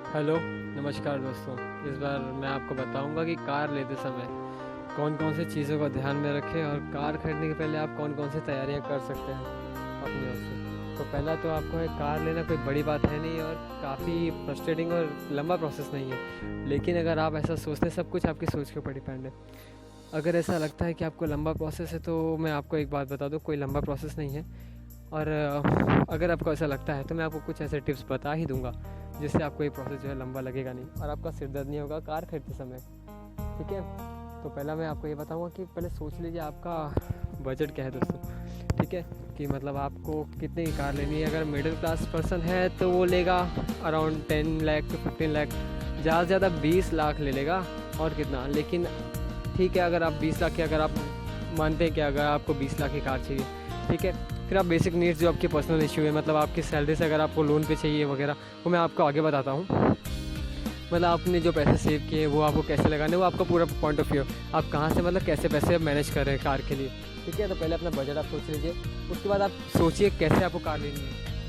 Hello, नमस्कार दोस्तों। इस बार मैं आपको बताऊंगा कि कार लेते समय कौन कौन सी चीज़ों का ध्यान में रखें और कार खरीदने के पहले आप कौन कौन सी तैयारियां कर सकते हैं अपनी ओर से। तो पहला तो आपको है, कार लेना कोई बड़ी बात है नहीं और काफ़ी फ्रस्ट्रेटिंग और लंबा प्रोसेस नहीं है। लेकिन अगर आप ऐसा सोचते हैं, सब कुछ आपकी सोच के ऊपर डिपेंड है। अगर ऐसा लगता है कि आपको लंबा प्रोसेस है तो मैं आपको एक बात बता दूँ, कोई लंबा प्रोसेस नहीं है। और अगर आपको ऐसा लगता है तो मैं आपको कुछ ऐसे टिप्स बता ही दूंगा जिससे आपको ये प्रोसेस जो है लंबा लगेगा नहीं और आपका सिर दर्द नहीं होगा कार खरीदते समय। ठीक है, तो पहला मैं आपको ये बताऊंगा कि पहले सोच लीजिए आपका बजट क्या है दोस्तों। ठीक है, कि मतलब आपको कितनी कार लेनी है। अगर मिडिल क्लास पर्सन है तो वो लेगा अराउंड 10 लाख टू 15 लाख, ज़्यादा से ज़्यादा 20 लाख ले लेगा और कितना। लेकिन ठीक है, अगर आप 20 लाख की, अगर आप मानते हैं कि अगर आपको 20 लाख की कार चाहिए, ठीक है, फिर आप बेसिक नीड्स जो आपके पर्सनल इशू है, मतलब आपकी सैलरी से अगर आपको लोन पे चाहिए वगैरह, वो मैं आपको आगे बताता हूँ। मतलब आपने जो पैसे सेव किए वो आपको कैसे लगाने, वो आपका पूरा पॉइंट ऑफ व्यू, आप कहाँ से मतलब कैसे पैसे मैनेज कर रहे हैं कार के लिए। ठीक है, तो पहले अपना बजट आप सोच लीजिए। उसके बाद आप सोचिए कैसे आपको कार लेनी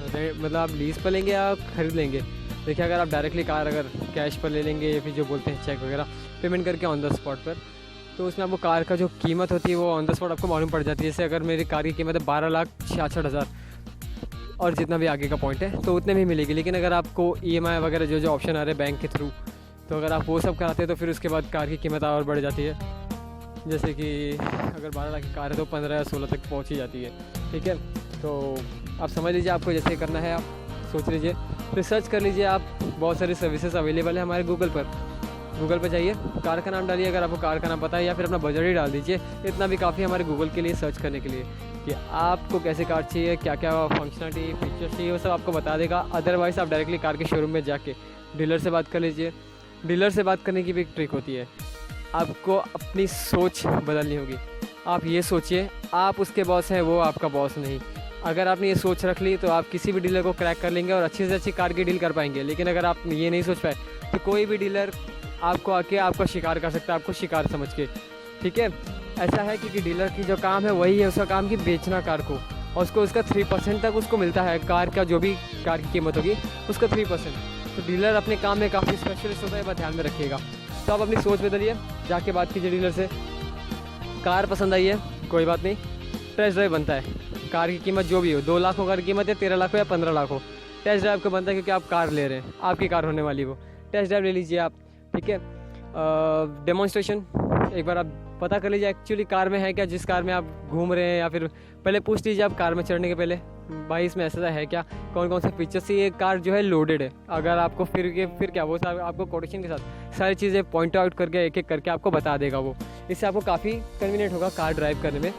है, मतलब आप लीज़ पर लेंगे या खरीद लेंगे। देखिए, अगर आप डायरेक्टली कार अगर कैश पर ले लेंगे या फिर जो बोलते हैं चेक वगैरह पेमेंट करके ऑन द स्पॉट पर, तो उसमें आपको कार का जो कीमत होती है वो ऑन द स्पॉट आपको मालूम पड़ जाती है। जैसे अगर मेरी कार की कीमत है 12,66,000 और जितना भी आगे का पॉइंट है तो उतने भी मिलेगी। लेकिन अगर आपको EMI वगैरह जो जो ऑप्शन आ रहे हैं बैंक के थ्रू, तो अगर आप वो सब कराते हैं तो फिर उसके बाद कार की कीमत और बढ़ जाती है। जैसे कि अगर 12 लाख की कार है तो 15 या 16 तक पहुँच ही जाती है। ठीक है, तो आप समझ लीजिए आपको जैसे करना है, आप सोच लीजिए, रिसर्च कर लीजिए। आप बहुत सारी सर्विसेज अवेलेबल है हमारे गूगल पर जाइए, कार का नाम डालिए अगर आपको कार का नाम पता है, या फिर अपना बजट ही डाल दीजिए। इतना भी काफ़ी हमारे गूगल के लिए सर्च करने के लिए कि आपको कैसे कार चाहिए, क्या क्या फंक्शनलिटी फीचर्स चाहिए, वो सब आपको बता देगा। अदरवाइज़ आप डायरेक्टली कार के शोरूम में जाके डीलर से बात कर लीजिए। डीलर से बात करने की भी एक ट्रिक होती है, आपको अपनी सोच बदलनी होगी। आप ये सोचिए, आप उसके बॉस हैं, वो आपका बॉस नहीं। अगर आपने ये सोच रख ली तो आप किसी भी डीलर को क्रैक कर लेंगे और अच्छी से अच्छी कार की डील कर पाएंगे। लेकिन अगर आप ये नहीं सोच पाए तो कोई भी डीलर आपको आके आपका शिकार कर सकता है, आपको शिकार समझ के। ठीक है, ऐसा है क्योंकि डीलर की जो काम है वही है उसका काम कि बेचना कार को, और उसको उसका 3% तक उसको मिलता है कार का, जो भी कार की कीमत होगी उसका 3%। तो डीलर अपने काम में काफ़ी स्पेशलिस्ट होता है, बात ध्यान में रखिएगा। तो आप अपनी सोच बदलिए, जाके बात कीजिए डीलर से। कार पसंद आई है, कोई बात नहीं, टेस्ट ड्राइव बनता है। कार की कीमत जो भी हो, 2 लाख हो कार की कीमत, या 13 लाख हो या 15 लाख हो, टेस्ट ड्राइव को बनता है क्योंकि आप कार ले रहे हैं, आपकी कार होने वाली वो। टेस्ट ड्राइव ले लीजिए आप। ठीक है, डेमोन्स्ट्रेशन एक बार आप पता कर लीजिए एक्चुअली कार में है क्या, जिस कार में आप घूम रहे हैं, या फिर पहले पूछ लीजिए आप कार में चढ़ने के पहले, भाई इसमें ऐसा है क्या, कौन कौन से फीचर्स से ये कार जो है लोडेड है। अगर आपको फिर क्या, वो आपको कोटेशन के साथ सारी चीज़ें पॉइंट आउट करके एक एक करके आपको बता देगा वो। इससे आपको काफ़ी कन्वीनियंट होगा कार ड्राइव करने में।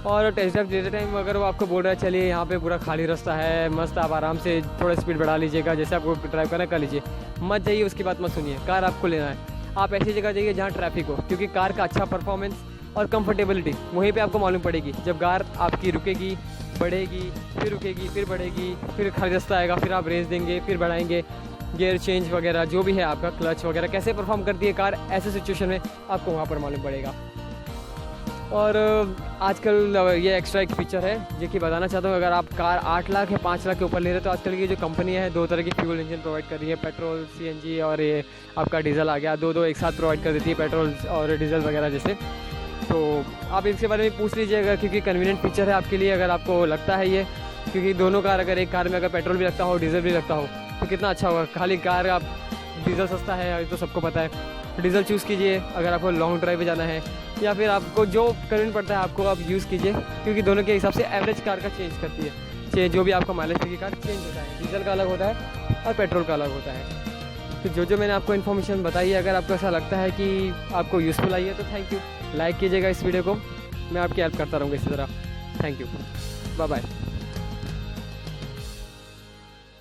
और टेस्ट ड्राइव देते टाइम अगर वो आपको बोल रहा है चलिए यहाँ पे पूरा खाली रास्ता है, मस्त, आप आराम से थोड़ा स्पीड बढ़ा लीजिएगा, जैसे आपको ड्राइव करना कर लीजिए, मत जाइए, उसकी बात मत सुनिए। कार आपको लेना है, आप ऐसी जगह जाइए जहाँ ट्रैफिक हो, क्योंकि कार का अच्छा परफॉर्मेंस और कंफर्टेबिलिटी वहीं पे आपको मालूम पड़ेगी। जब कार आपकी रुकेगी, बढ़ेगी, फिर रुकेगी, फिर बढ़ेगी, फिर खाली रास्ता आएगा, फिर आप रेस देंगे, फिर बढ़ाएंगे, गियर चेंज वगैरह जो भी है आपका, क्लच वगैरह कैसे परफॉर्म करती है कार, ऐसे सिचुएशन में आपको वहाँ पर मालूम पड़ेगा। और आजकल ये एक्स्ट्रा एक फीचर है जो कि बताना चाहता हूँ, अगर आप कार 8 लाख या 5 लाख के ऊपर ले रहे हो तो आजकल की जो कंपनी है 2 तरह की फ्यूल इंजन प्रोवाइड कर रही है, पेट्रोल CNG और ये आपका डीजल आ गया, दो एक साथ प्रोवाइड कर देती है, पेट्रोल और डीजल वगैरह जैसे। तो आप इसके बारे में पूछ लीजिएगा क्योंकि कन्वीनियंट फीचर है आपके लिए अगर आपको लगता है ये। क्योंकि दोनों कार, अगर एक कार में अगर पेट्रोल भी लगता हो, डीजल भी लगता हो, तो कितना अच्छा होगा। खाली कार आप डीजल सस्ता है ये तो सबको पता है, डीजल चूज़ कीजिए अगर आपको लॉन्ग ड्राइव पे जाना है, या फिर आपको जो कन्वीनियंट पड़ता है आपको आप यूज़ कीजिए। क्योंकि दोनों के हिसाब से एवरेज कार का चेंज करती है, जो भी आपका माइलेज की कार चेंज होता है, डीजल का अलग होता है और पेट्रोल का अलग होता है। तो जो मैंने आपको इन्फॉर्मेशन बताई है, अगर आपको ऐसा लगता है कि आपको यूज़फुल आई है तो थैंक यू, लाइक कीजिएगा इस वीडियो को, मैं आपकी हेल्प करता रहूँगा इसी तरह। Thank you, bye bye.